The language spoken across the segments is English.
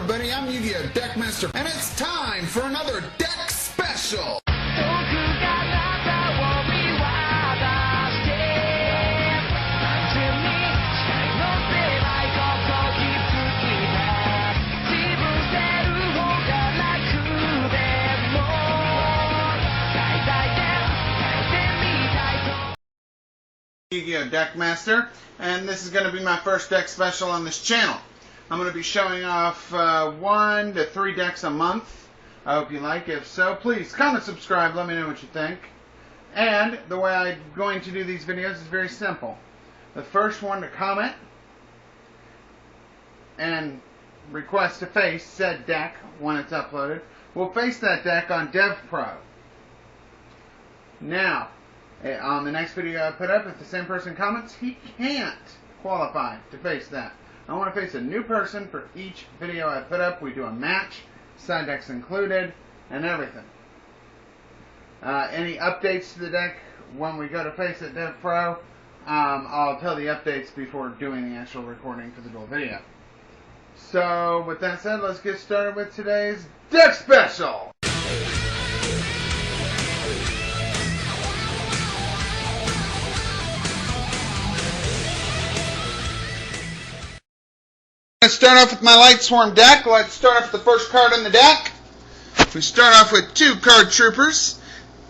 everybody, I'm Yu-Gi-Oh! Deckmaster, and it's time for another deck special! Yu-Gi-Oh! Deckmaster, and this is going to be my first deck special on this channel. I'm going to be showing off 1 to 3 decks a month. I hope you like. If so, please comment, subscribe, let me know what you think. And the way I'm going to do these videos is very simple. The first one to comment and request to face said deck when it's uploaded will face that deck on DEVPRO. Now, on the next video I put up, if the same person comments, he can't qualify to face that. I want to face a new person for each video I put up. We do a match, side decks included, and everything. Any updates to the deck when we go to face at DEVPRO, I'll tell the updates before doing the actual recording for the dual video. So, with that said, let's get started with today's deck special! Let's start off with my Lightsworn deck. Let's start off with the first card in the deck. We start off with 2 Card Troopers.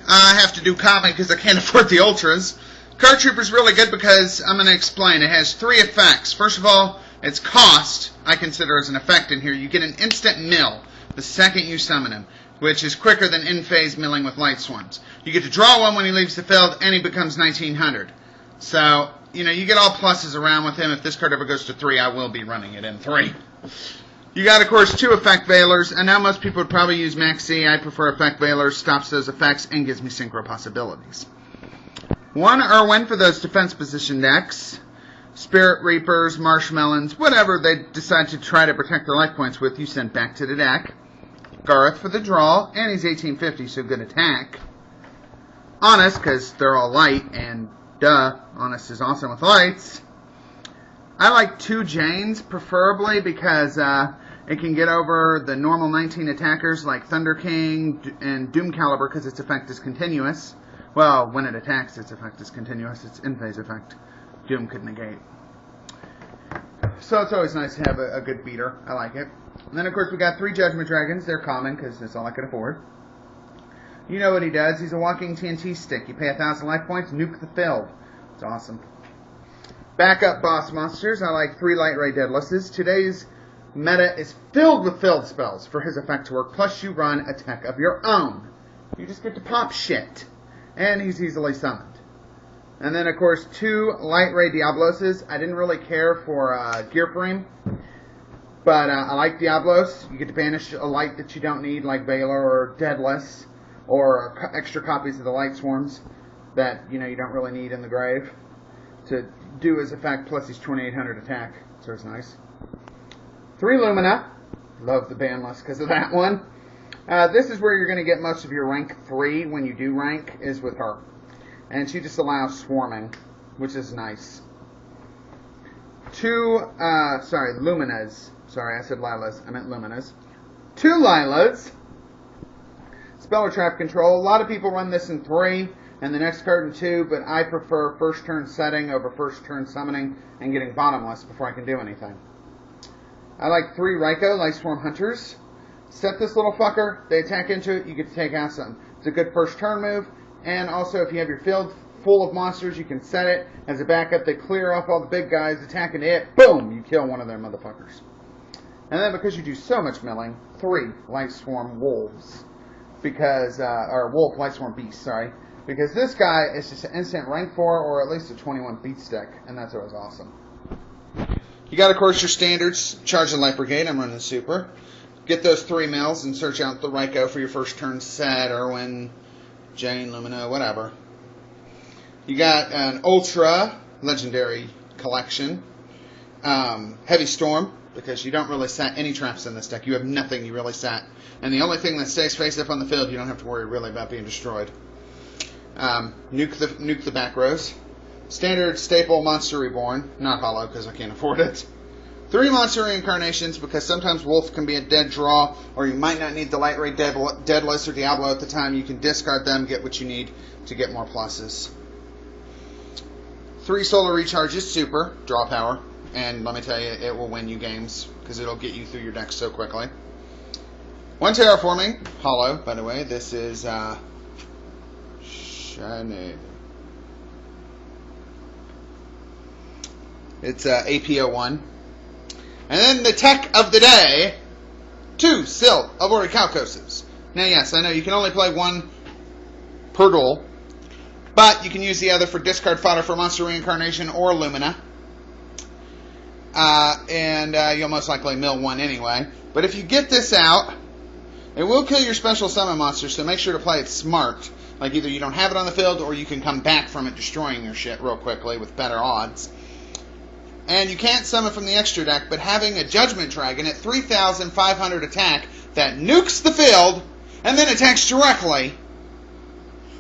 I have to do common because I can't afford the Ultras. Card Trooper's really good because I'm going to explain. It has 3 effects. First of all, its cost, I consider as an effect in here. You get an instant mill the second you summon him, which is quicker than in-phase milling with Lightsworns. You get to draw 1 when he leaves the field, and he becomes 1900. So, you know, you get all pluses around with him. If this card ever goes to 3, I will be running it in 3. You got, of course, 2 Effect Veilers. I know most people would probably use Maxi. I prefer Effect Veilers. Stops those effects and gives me Synchro possibilities. 1 Irwin for those defense position decks. Spirit Reapers, Marshmelons, whatever they decide to try to protect their life points with, you send back to the deck. Garth for the draw, and he's 1850, so good attack. Honest, because they're all light, and duh, Honest is awesome with lights. I like 2 Janes, preferably, because it can get over the normal 19 attackers like Thunder King and Doom Caliber, because its effect is continuous. Well, when it attacks, its effect is continuous. It's in-phase effect. Doom could negate. So it's always nice to have a good beater. I like it. And then, of course, we got 3 Judgment Dragons. They're common, because that's all I can afford. You know what he does. He's a walking TNT stick. You pay 1,000 life points, nuke the field. It's awesome. Backup boss monsters. I like 3 Lightray Deadlesses. Today's meta is filled with field spells for his effect to work, plus you run a tech of your own. You just get to pop shit. And he's easily summoned. And then, of course, 2 Lightray Diabloses. I didn't really care for Gear Frame, but I like Diablos. You get to banish a light that you don't need, like Veiler or Deadless, or extra copies of the Lightsworns that you don't really need in the grave to do his effect, plus he's 2800 attack, so it's nice. 3 Lumina. Love the ban list because of that one. This is where you're going to get most of your rank 3 when you do rank, is with her. And she just allows swarming, which is nice. 2, Luminas. Sorry, I said Lilas. I meant Luminas. 2 Lilas. Spell or trap control. A lot of people run this in 3, and the next card in 2, but I prefer first turn setting over first turn summoning and getting bottomless before I can do anything. I like 3 Raikou, Lightsworn Hunters. Set this little fucker, they attack into it, you get to take out something. It's a good first turn move, and also if you have your field full of monsters, you can set it as a backup. They clear off all the big guys, attack into it, boom, you kill one of their motherfuckers. And then because you do so much milling, 3 Lightsworn Wolves. Because, or Wolf Lightsworn Beast, sorry. Because this guy is just an instant rank 4 or at least a 21 beat stick, and that's always awesome. You got, of course, your standards, Charge the Light Brigade, I'm running Super. Get those 3 mills and search out the Raikou for your first turn set, Irwin, Jane, Lumina, whatever. You got an Ultra Legendary Collection. Heavy Storm, because you don't really set any traps in this deck. You have nothing you really set. And the only thing that stays face up on the field, you don't have to worry really about being destroyed. Nuke the back rows. Standard Staple Monster Reborn. Not hollow, because I can't afford it. 3 monster reincarnations, because sometimes Wolf can be a dead draw, or you might not need the Lightray, Deadless, or Diablo at the time. You can discard them, get what you need to get more pluses. 3 solar recharges, super, draw power, and let me tell you, it will win you games, because it'll get you through your deck so quickly. 1 terraforming, hollow, by the way. This is, shiny. It's APO1. And then the tech of the day, 2 Sil Alvori Calcoses. Now, yes, I know you can only play 1 per duel, but you can use the other for discard fodder for Monster Reincarnation or Lumina. And you'll most likely mill 1 anyway. But if you get this out, it will kill your special summon monster, so make sure to play it smart. Like either you don't have it on the field, or you can come back from it destroying your shit real quickly with better odds. And you can't summon from the extra deck, but having a Judgment Dragon at 3,500 attack that nukes the field and then attacks directly,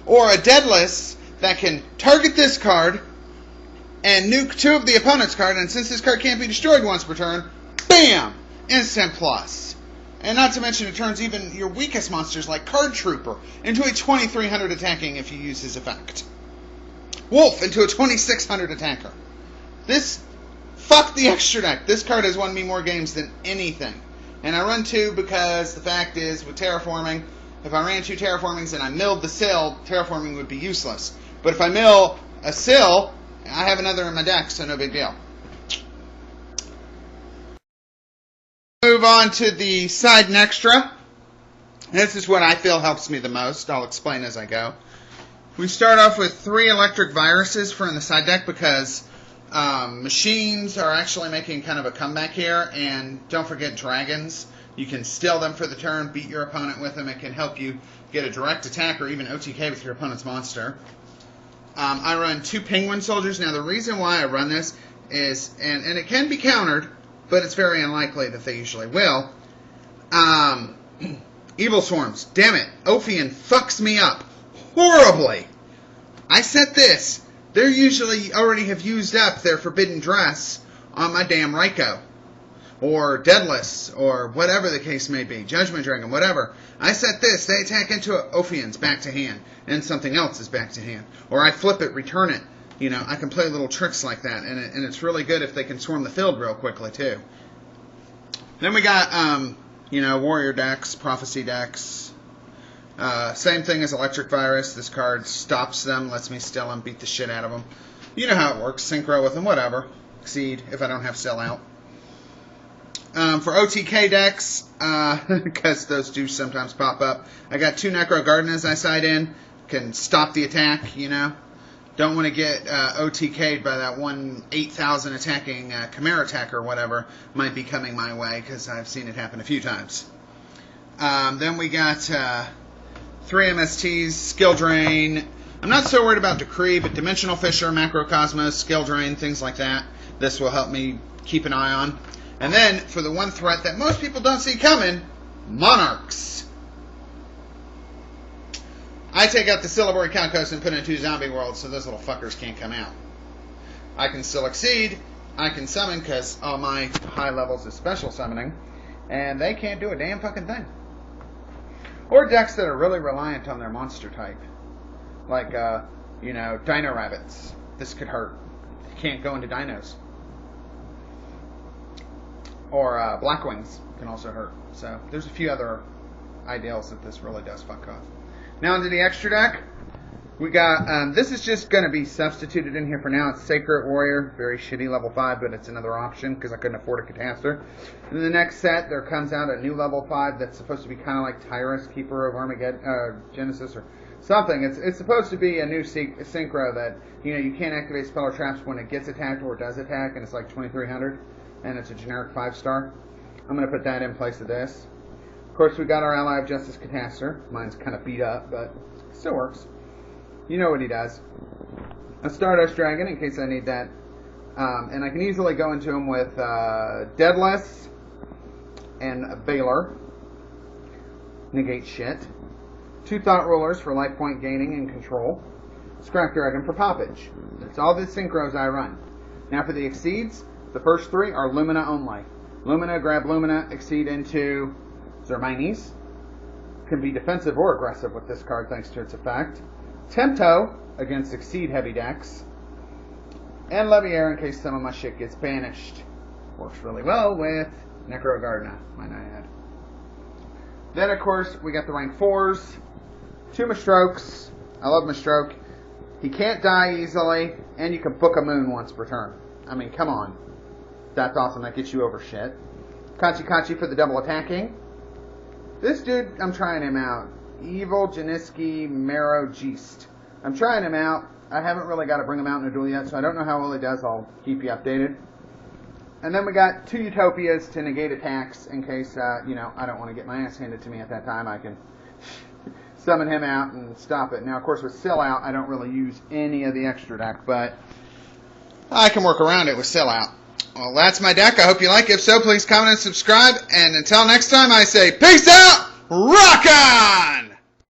or a Deadless that can target this card and nuke 2 of the opponent's card, and since this card can't be destroyed once per turn, BAM! Instant plus. And not to mention it turns even your weakest monsters like Card Trooper into a 2,300 attacking if you use his effect. Wolf into a 2,600 attacker. Fuck the extra deck. This card has won me more games than anything. And I run 2 because the fact is, with terraforming, if I ran 2 terraformings and I milled the Sil, terraforming would be useless. But if I mill a Sil, I have another in my deck, so no big deal. Move on to the side and extra. This is what I feel helps me the most. I'll explain as I go. We start off with 3 electric viruses for in the side deck because machines are actually making kind of a comeback here, and don't forget dragons. You can steal them for the turn, beat your opponent with them. It can help you get a direct attack or even OTK with your opponent's monster. I run 2 penguin soldiers. Now the reason why I run this is, and it can be countered, but it's very unlikely that they usually will. Evil Swarms. Damn it. Ophion fucks me up horribly. I set this. They usually already have used up their Forbidden Dress on my damn Raikou. Or Deadless, or whatever the case may be. Judgment Dragon, whatever. I set this. They attack into Ophion's back to hand. And something else is back to hand. Or I flip it, return it. You know, I can play little tricks like that. And it's really good if they can swarm the field real quickly, too. Then we got, warrior decks, prophecy decks. Same thing as Electric Virus. This card stops them, lets me steal them, beat the shit out of them. You know how it works. Synchro with them, whatever. Exceed if I don't have Sell out. For OTK decks, because those do sometimes pop up, I got 2 Necro Gardenas I side in. Can stop the attack, you know. Don't want to get OTK'd by that 8,000 attacking Chimera attack or whatever might be coming my way, because I've seen it happen a few times. Then we got 3 MSTs, Skill Drain. I'm not so worried about Decree, but Dimensional Fisher, Macrocosmos, Skill Drain, things like that. This will help me keep an eye on. And then, for the one threat that most people don't see coming, Monarchs. I take out the Syllabary Calcos and put it into Zombie World so those little fuckers can't come out. I can still exceed. I can summon because all my high levels is special summoning. And they can't do a damn fucking thing. Or decks that are really reliant on their monster type. Like, Dino Rabbits. This could hurt. You can't go into dinos. Or Blackwings can also hurt. So there's a few other ideals that this really does fuck off. Now into the extra deck. We got, this is just going to be substituted in here for now. It's Sacred Warrior. Very shitty level 5, but it's another option because I couldn't afford a Catastor. In the next set, there comes out a new level 5 that's supposed to be kind of like Tyrus, Keeper of Armageddon, Genesis, or something. It's supposed to be a new synchro that, you can't activate spell or traps when it gets attacked or does attack, and it's like 2,300, and it's a generic 5-star. I'm going to put that in place of this. Of course, we got our Ally of Justice Catastor. Mine's kind of beat up, but it still works. You know what he does. A Stardust Dragon, in case I need that. And I can easily go into him with Deadless and Baylor. Negate shit. 2 Thought Rulers for life point gaining and control. Scrap Dragon for poppage. That's all the synchros I run. Now for the exceeds, The first 3 are Lumina only. Lumina, grab Lumina, exceed into Zermines. Can be defensive or aggressive with this card thanks to its effect. Tempto against exceed heavy decks. And Leviair in case some of my shit gets banished. Works really well with Necrogardna, might I add. Then, of course, we got the rank 4s. 2 Mastrokes. I love Mastroke. He can't die easily, and you can book a moon once per turn. I mean, come on. That's awesome. That gets you over shit. Kachi for the double attacking. This dude, I'm trying him out. Evil Janiski Marrow Geest. I'm trying him out. I haven't really got to bring him out in a duel yet, so I don't know how well he does. I'll keep you updated. And then we got 2 Utopias to negate attacks in case, I don't want to get my ass handed to me at that time. I can summon him out and stop it. Now, of course, with Sill out, I don't really use any of the extra deck, but I can work around it with Sill out. Well, that's my deck. I hope you like it. If so, please comment and subscribe. And until next time, I say peace out, rock